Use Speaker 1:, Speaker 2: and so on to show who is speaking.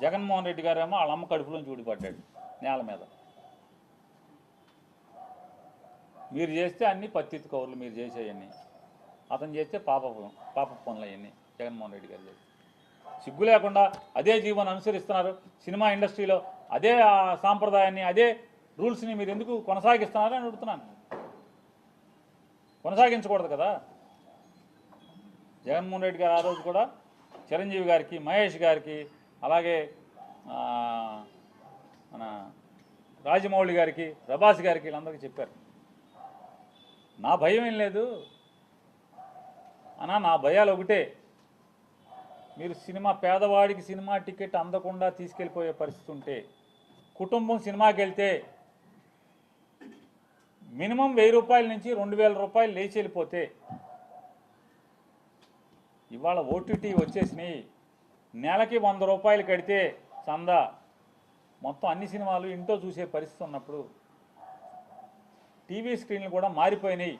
Speaker 1: జగన్మోహన్ రెడ్డి గారేమో వాళ్ళ అమ్మ కడుపులోంచి ఊడిపడ్డాడు నేల మీద. మీరు చేస్తే అన్నీ పత్తిత్తు కవర్లు మీరు చేసేవన్నీ, అతను చేస్తే పాప పనులు అవన్నీ జగన్మోహన్ రెడ్డి గారు చేస్తే. సిగ్గు లేకుండా అదే జీవనం అనుసరిస్తున్నారు. సినిమా ఇండస్ట్రీలో అదే సాంప్రదాయాన్ని, అదే రూల్స్ని మీరు ఎందుకు కొనసాగిస్తున్నారని అడుగుతున్నాను. కొనసాగించకూడదు కదా. జగన్మోహన్ రెడ్డి గారు ఆ రోజు కూడా చిరంజీవి గారికి, మహేష్ గారికి, అలాగే మన రాజమౌళి గారికి, ప్రభాస్ గారికి, వీళ్ళందరికీ చెప్పారు, నా భయం ఏం లేదు అన్నా, నా భయాలు ఒకటే, మీరు పేదవాడికి సినిమా టికెట్ అందకుండా తీసుకెళ్ళిపోయే పరిస్థితి ఉంటే, కుటుంబం సినిమాకి వెళ్తే మినిమం 1000 రూపాయల నుంచి 2000 రూపాయలు లేచి వెళ్ళిపోతే, ఇవాళ ఓటీటీ వచ్చేసినాయి, నెలకి 100 రూపాయలు కడితే చందా మొత్తం అన్ని సినిమాలు ఇంట్లో చూసే పరిస్థితి ఉన్నప్పుడు, టీవీ స్క్రీన్లు కూడా మారిపోయినాయి.